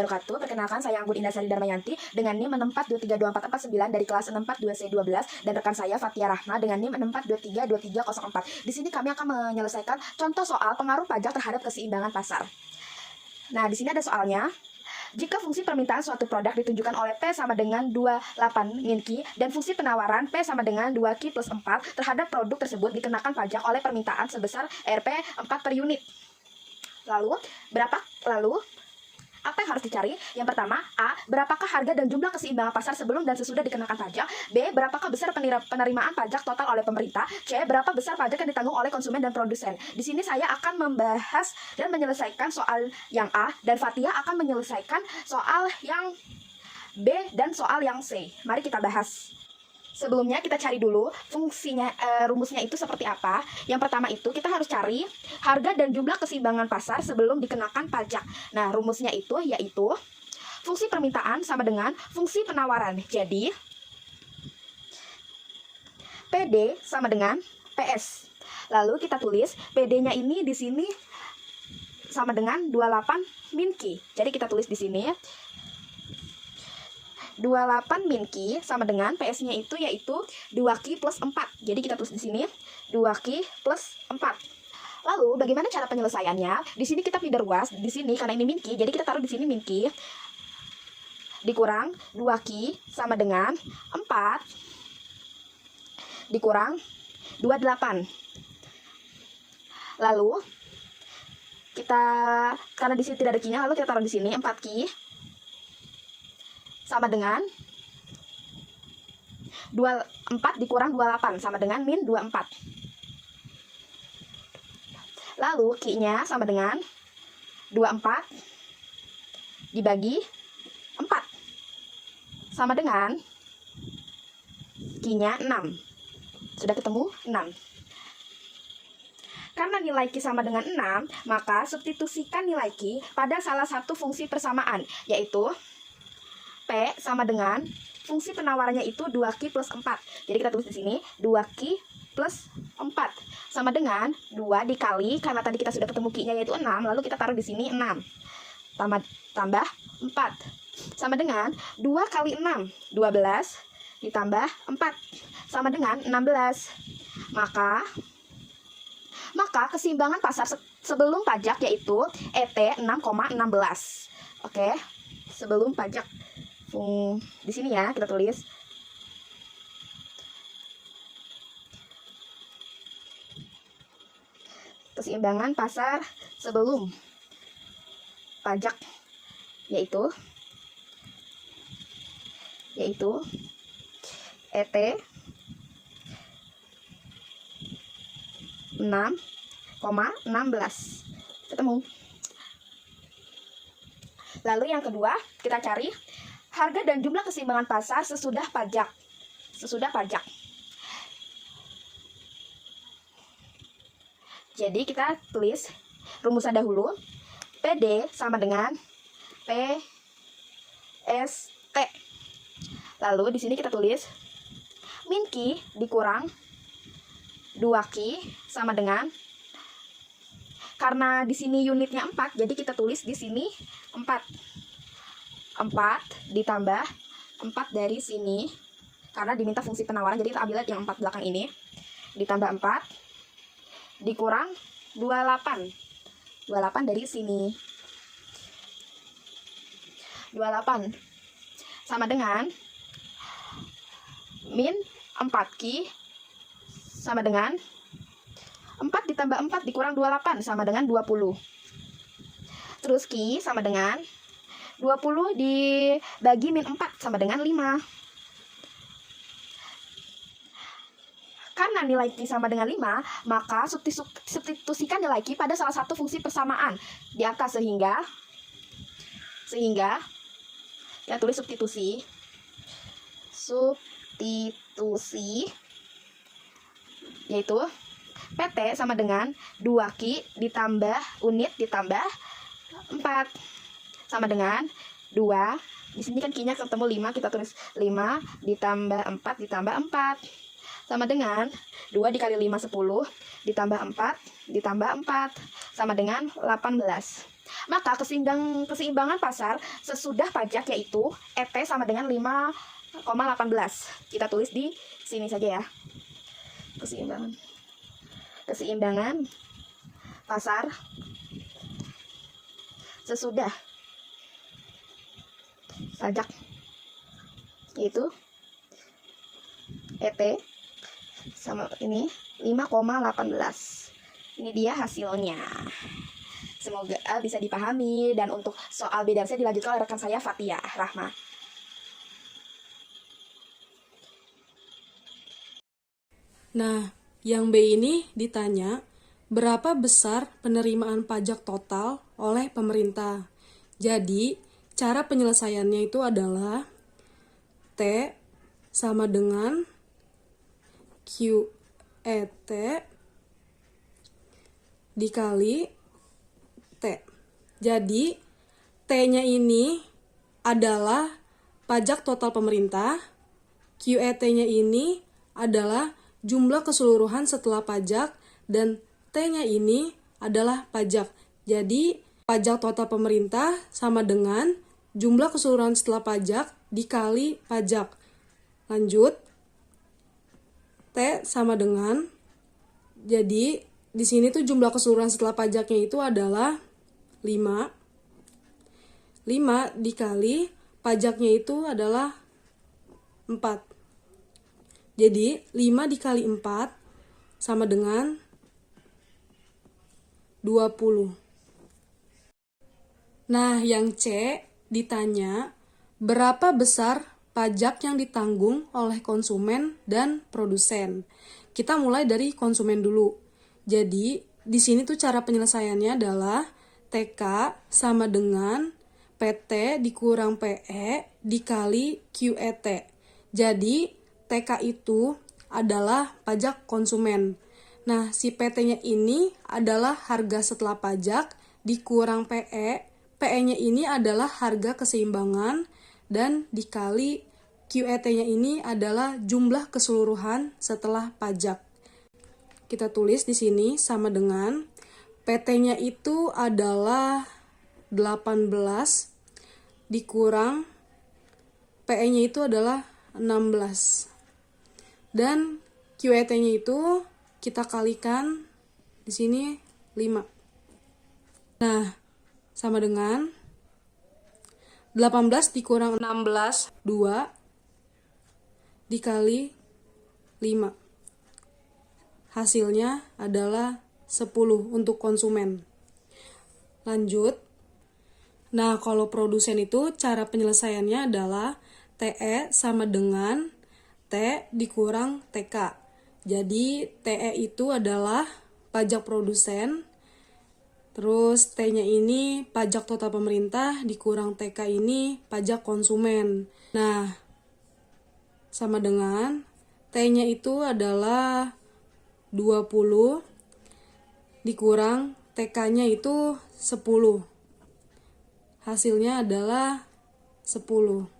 wabarakatuh. Perkenalkan, saya Anggun Indasari Darmayanti dengan NIM 64232449 dari kelas 642C12 dan rekan saya Fatia Rahma dengan NIM 64232304. Di sini kami akan menyelesaikan contoh soal pengaruh pajak terhadap keseimbangan pasar. Nah, di sini ada soalnya. Jika fungsi permintaan suatu produk ditunjukkan oleh P sama dengan 28 min Q dan fungsi penawaran P sama dengan 2Q plus 4 terhadap produk tersebut dikenakan pajak oleh permintaan sebesar Rp 4 per unit. Lalu apa yang harus dicari? Yang pertama, A. Berapakah harga dan jumlah keseimbangan pasar sebelum dan sesudah dikenakan pajak? B. Berapakah besar penerimaan pajak total oleh pemerintah? C. Berapa besar pajak yang ditanggung oleh konsumen dan produsen? Di sini saya akan membahas dan menyelesaikan soal yang A, dan Fatia akan menyelesaikan soal yang B dan soal yang C. Mari kita bahas. Sebelumnya kita cari dulu fungsinya, rumusnya itu seperti apa. Yang pertama itu kita harus cari harga dan jumlah keseimbangan pasar sebelum dikenakan pajak. Nah, rumusnya itu yaitu fungsi permintaan sama dengan fungsi penawaran. Jadi PD sama dengan PS. Lalu kita tulis PD-nya ini di sini sama dengan 28 min Q. Jadi kita tulis di sini 28 min Q sama dengan PS-nya itu yaitu 2Q plus 4. Jadi kita tulis di sini 2Q plus 4. Lalu bagaimana cara penyelesaiannya? Di sini kita feeder ruas di sini karena ini min Q, jadi kita taruh di sini min Q dikurang 2Q sama dengan 4 dikurang 28. Lalu kita karena di sini tidak ada Q-nya, lalu kita taruh di sini 4Q sama dengan 24 dikurang 28 sama dengan min 24. Lalu Q-nya sama dengan 24 dibagi 4 sama dengan Q-nya 6. Sudah ketemu 6. Karena nilai Q sama dengan 6, maka substitusikan nilai Q pada salah satu fungsi persamaan, yaitu P sama dengan fungsi penawarannya itu 2Q plus 4. Jadi kita tulis di sini 2Q plus 4 sama dengan 2 dikali, karena tadi kita sudah ketemu Q-nya yaitu 6, lalu kita taruh di sini 6 tambah 4 sama dengan 2 kali 6 12 ditambah 4 sama dengan 16. Maka keseimbangan pasar sebelum pajak yaitu ET 6,16. Oke, sebelum pajak. Di sini ya kita tulis keseimbangan pasar sebelum pajak yaitu ET 6,16. Ketemu. Lalu yang kedua kita cari harga dan jumlah keseimbangan pasar sesudah pajak. Jadi kita tulis rumusan dahulu. PD sama dengan PST. Lalu di sini kita tulis min Q dikurang 2Q sama dengan, karena di sini unitnya 4, jadi kita tulis di sini 4 ditambah 4 dari sini karena diminta fungsi penawaran, jadi kita ambil yang 4 belakang ini ditambah 4 dikurang 28 dari sini 28 sama dengan min 4Q sama dengan 4 ditambah 4 dikurang 28 sama dengan 20. Terus Q sama dengan 20 dibagi min 4 sama dengan 5. Karena nilai Q sama dengan 5, maka substitusikan nilai Q pada salah satu fungsi persamaan di atas sehingga kita tulis substitusi yaitu PT sama dengan 2Q ditambah unit ditambah 4 sama dengan 2. Di sini kan Q-nya ketemu 5, kita tulis 5 ditambah 4 ditambah 4 sama dengan 2 dikali 5 10 ditambah 4 ditambah 4 sama dengan 18. Maka keseimbangan pasar sesudah pajak yaitu ET sama dengan 5,18. Kita tulis di sini saja ya. Keseimbangan pasar sesudah pajak yaitu ET sama ini 5,18. Ini dia hasilnya. Semoga bisa dipahami, dan untuk soal beda saya dilanjutkan oleh rekan saya Fatia Rahma. Nah, yang B ini ditanya, berapa besar penerimaan pajak total oleh pemerintah? Jadi, cara penyelesaiannya itu adalah T sama dengan QET dikali T. Jadi, T-nya ini adalah pajak total pemerintah, QET-nya ini adalah jumlah keseluruhan setelah pajak, dan T-nya ini adalah pajak. Jadi, pajak total pemerintah sama dengan jumlah keseluruhan setelah pajak dikali pajak. Lanjut, T sama dengan, jadi di sini tuh jumlah keseluruhan setelah pajaknya itu adalah 5. 5 dikali pajaknya itu adalah 4. Jadi 5 dikali 4 sama dengan 20. Nah, yang C ditanya, berapa besar pajak yang ditanggung oleh konsumen dan produsen? Kita mulai dari konsumen dulu. Jadi, di sini tuh cara penyelesaiannya adalah TK sama dengan PT dikurang PE dikali QET. Jadi, TK itu adalah pajak konsumen. Nah, si PT-nya ini adalah harga setelah pajak dikurang PE. PE-nya ini adalah harga keseimbangan dan dikali QET-nya ini adalah jumlah keseluruhan setelah pajak. Kita tulis di sini sama dengan PT-nya itu adalah 18 dikurang PE-nya itu adalah 16. Dan QET-nya itu kita kalikan di sini 5. Nah, sama dengan 18 dikurang 16, 2 dikali 5. Hasilnya adalah 10 untuk konsumen. Lanjut. Nah, kalau produsen itu cara penyelesaiannya adalah TE sama dengan T dikurang TK. Jadi, TE itu adalah pajak produsen, terus T-nya ini pajak total pemerintah dikurang TK ini pajak konsumen. Nah, sama dengan T-nya itu adalah 20 dikurang TK-nya itu 10. Hasilnya adalah 10.